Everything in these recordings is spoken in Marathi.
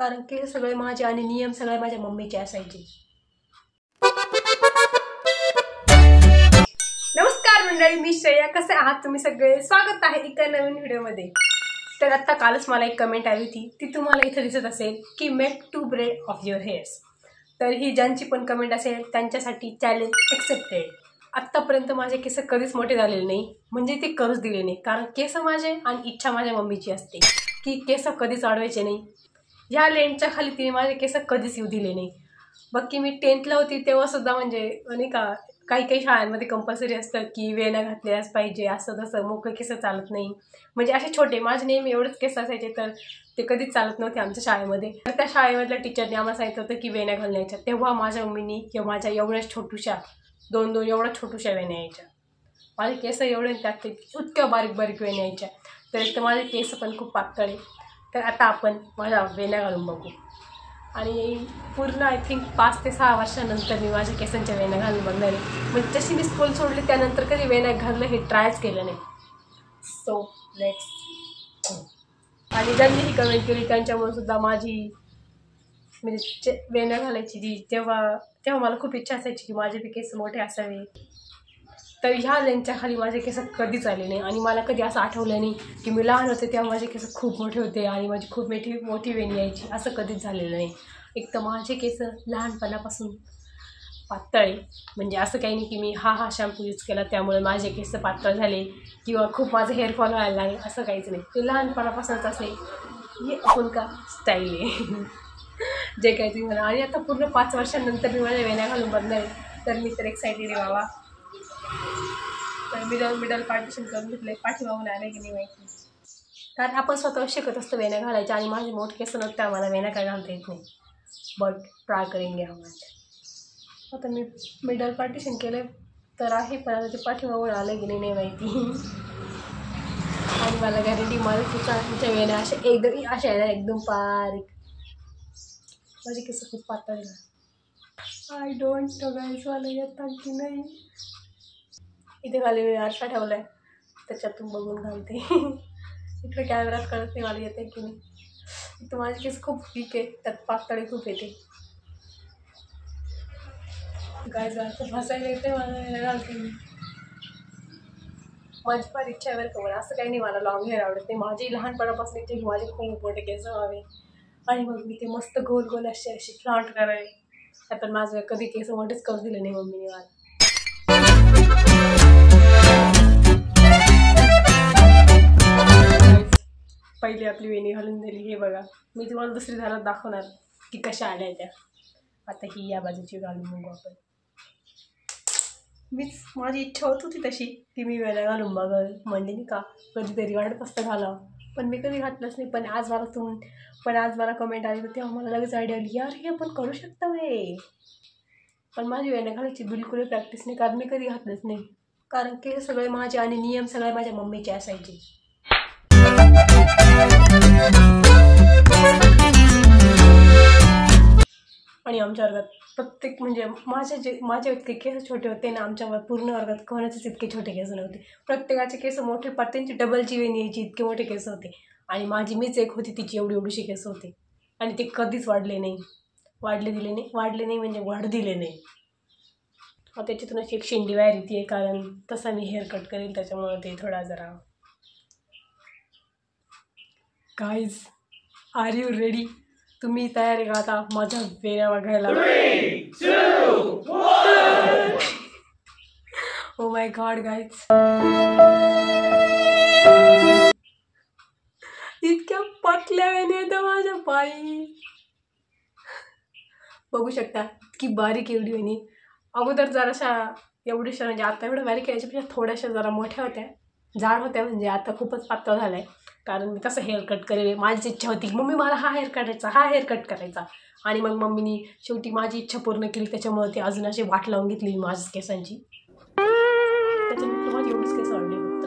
कारण की हे सगळे माझे आणि नियम सगळे माझ्या मम्मीचे असायचे. नमस्कार मंडळी, मी श्रेया. कसे आहात तुम्ही सगळे? स्वागत आहे एका नवीन व्हिडिओमध्ये. तर आता कालच मला एक कमेंट आली होती, ती तुम्हाला इथे दिसत असेल की make two braid of your hairs. तर ही ज्यांची पण कमेंट असेल त्यांच्यासाठी चॅलेंज एक्सेप्टेड. आत्तापर्यंत माझे केस कधीच मोठे झालेले नाही, म्हणजे ते करूच दिले नाही. कारण केस माझे आणि इच्छा माझ्या मम्मीची असते की केस कधीच वाढवायचे नाही. ह्या लेंटच्या खाली तिने माझे केस कधीच येऊ दिले नाही. बाकी मी 10th होती तेव्हा सुद्धा म्हणजे नाही का, काही काही शाळांमध्ये कंपल्सरी असतं की वेण्या घातल्याच पाहिजे, असं तसं मोकळे केस चालत नाही. म्हणजे असे छोटे माझे नेहमी एवढेच केस असायचे, तर ते कधीच चालत नव्हते आमच्या शाळेमध्ये. तर त्या शाळेमधल्या टीचरने आम्हाला सांगितलं होतं की वेण्या घालण्याच्या. तेव्हा माझ्या मम्मीनी किंवा माझ्या एवढ्याच छोटूशा दोन एवढ्या छोटूशा वेण्या यायच्या. माझे केस एवढे त्यात इतक्या बारीक बारीक वेण्या यायच्या. तर एक तर माझे केस पण खूप पातळ आहे. तर आता आपण माझ्या वेण्या घालून बघू. आणि पूर्ण आय थिंक 5 ते 6 वर्षानंतर मी माझ्या केसांच्या वेण्या घालून बघणार आहे. म्हणजे जशी मी स्कूल सोडली त्यानंतर कधी वेण्या घालणं हे ट्रायच केलं नाही. So let's. आणि ज्यांनी ही कमेंट केली त्यांच्यामुळे सुद्धा माझी म्हणजे वेण्या घालायची तेव्हा मला खूप इच्छा असायची की माझे बी केस मोठे असावे. तर ह्या लेंथच्या खाली माझे केस कधीच आले नाही. आणि मला कधी असं आठवलं नाही की मी लहान होते तेव्हा माझे केस खूप मोठे होते आणि माझी खूप मोठी वेणी यायची. असं कधीच झालेलं नाही. एक तर माझे केस लहानपणापासून पातळ आहे. म्हणजे असं काही नाही की मी हा शॅम्पू यूज केला त्यामुळे माझे केस पातळ झाले किंवा खूप माझं हेअरफॉल व्हायला लागले, असं काहीच नाही. ते लहानपणापासूनच असे हे आपण का स्टाईल आहे जे काही तुम्ही म्हणा. आणि आता पूर्ण 5 वर्षांनंतर मी माझ्या वेण्या घालून बघणार आहे. तर मी तर एक्सायटेड आहे बाबा. तर मिडल पार्टिशन करून घेतले, पाठीमागून आले की नाही माहिती. कारण आपण स्वतः शिकत असतो वेण्या घालायच्या. आणि माझे मोठे केस नव्हते, मला वेण्या काय घालता येत नाही. बट ट्राय करेंगे हम आज. आता मी मिडल पार्टिशन केलं तर आहे, पण आता ते पाठीमागून आलं की नाही माहिती. आणि मला गॅरंटी मला तुमच्या वेण्या अशा येणार एकदम बारीक. माझे केस खूप पातळ आहे. आय डोंट नो गाईज, मला येतात की नाही. इथे खाली मी आरसा ठेवला आहे, त्याच्यातून बघून घालते. इकडे कॅमेरात कळत नाही मला येते की नाही. इथं माझे केस खूप वीक आहे, त्यात पातळी खूप येते. काय जातं फसायला येते मला घालते मी. माझी फार इच्छा आहे बरं का. मला असं काही नाही मला लॉंग हेअर आवडत नाही. माझी लहानपणापासून इच्छा की माझे खूप मोठे केस व्हावे आणि मग मी ते मस्त गोल गोल असे फ्लॉन्ट करावे. पण माझं कधी केस मोठेच करू दिले नाही मम्मीने मला. पहिली आपली वेणी घालून दिली. हे बघा, मी तुम्हाला दुसरी झाडात दाखवणार की कशा आल्या त्या. आता ही या बाजूची घालून बघू आपण. माझी इच्छा होत होती तशी की मी वेण्या घालून बघाल, म्हणजे नाही का कधीतरी वाटत असतं घालावं, पण मी कधी घातलंच नाही. पण आज मला कमेंट आली तर तेव्हा मला लगेच आयडिया आली, यार हे आपण करू शकतो हे. पण माझी वेण्या घालायची बिलकुल प्रॅक्टिस नाही, कारण मी कधी घातलंच नाही. कारण की सगळे माझे आणि नियम सगळे माझ्या मम्मीचे असायचे. आणि आमच्या वर्गात प्रत्येक म्हणजे माझे इतके केस छोटे होते ना, आमच्या पूर्ण वर्गात कोणाचेच इतके छोटे केस नव्हते. प्रत्येकाचे केस मोठे, त्यांची डबलची वेणी यायची, इतके मोठे केस होते. आणि मीच एक होती तिची एवढीशी केस होते. आणि ते कधीच वाढले नाही म्हणजे वाढ दिले नाही. त्याच्यातून अशी एक शेंडी बाहेर येते, कारण तसा मी हेअर कट करेल त्याच्यामुळे ते थोडा जरा. Guys, are you ready? तुम्ही तयार आहे का आता माझ्या वेण्या बघायला? 3, 2, 1. ओ माय गॉड गाईज, इतक्या पतल्या वेण्या येत्या माझ्या पायी. बघू शकता की बारीक एवढी वेणी. अगोदर जराशा एवढीशा, म्हणजे आता एवढं बारीक याच्यापेक्षा थोड्याशा जरा मोठ्या होत्या, जाड होत्या. म्हणजे आता खूपच पातळ झालं आहे, कारण मी तसं हेअर कट करेल. माझी इच्छा होती की मम्मी मला हा हेअर कट करायचा. आणि मग मम्मीनी शेवटी माझी इच्छा पूर्ण केली, त्याच्यामुळे ती अजून अशी वाट लावून घेतली माझ्या केसांची. त्याच्यानंतर माझी एवढीच केस वाढली फक्त.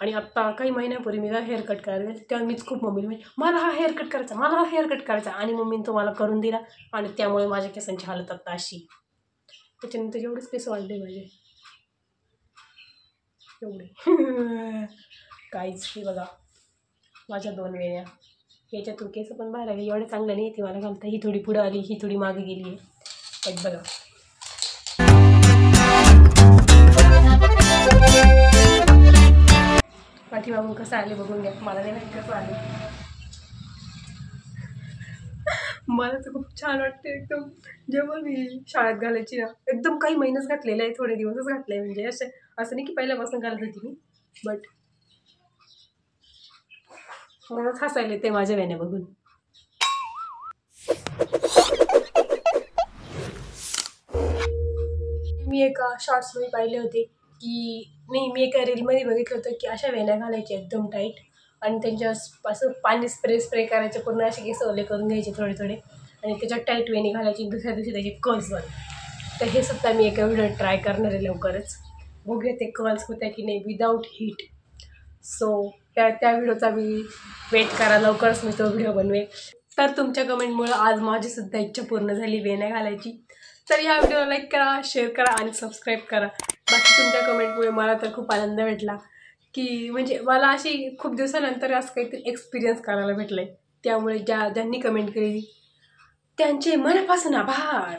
आणि आत्ता काही महिन्यापूर्वी मी हेअर कट करायला गेले, तेव्हा मीच खूप मम्मीला मला हा हेअर कट करायचा आणि मम्मीने तो मला करून दिला. आणि त्यामुळे माझ्या केसांची हालत आत्ता अशी. त्याच्यानंतर एवढेच केस वाढले माझे, एवढे. काहीच. हे बघा माझ्या 2 वेण्या. याच्यातून केस पण बाहेर आली. एवढं चांगलं नाही ती मला घालता. ही थोडी पुढं आली, ही थोडी मागे गेली आहे. बट बघा पाठीमागून कसं आले बघून घ्या. मला नाही माहिती कसं आले. मला तर खूप छान वाटते एकदम. जेव्हा मी शाळेत घालायची ना, एकदम काही महिनाच घातलेला आहे, थोडे दिवसच घातले आहे. म्हणजे असं नाही की पहिल्यापासून घालत होती मी. बट मलाच हसायला ते माझ्या वेण्या बघून. मी एका शॉर्ट्समध्ये पाहिले होते की मी एका रीलमध्ये बघितलं होतं की अशा वेण्या घालायच्या एकदम टाईट आणि त्यांच्या असं पाणी स्प्रे करायचे, पूर्ण असे केस ओले करून घ्यायचे थोडे थोडे आणि त्याच्यात टाईट वेणी घालायची. दुसऱ्या दिवशी त्याचे कर्ल्स बन. तर हे सुद्धा मी एका व्हिडिओ ट्राय करणार आहे लवकरच. बघूया ते कर्ल्स होत्या की नाही विदाऊट हीट. सो त्या व्हिडिओचा मी वेट करा, लवकरच मी तो व्हिडिओ बनवेल. तर तुमच्या कमेंटमुळे आज माझीसुद्धा इच्छा पूर्ण झाली वेण्या घालायची. तर या व्हिडिओला लाईक करा, शेअर करा आणि सबस्क्राईब करा. बाकी तुमच्या कमेंटमुळे मला तर खूप आनंद भेटला की म्हणजे मला अशी खूप दिवसानंतर असं काहीतरी एक्सपिरियन्स करायला भेटलं आहे. त्यामुळे ज्यांनी कमेंट केली त्यांचे मनापासून आभार.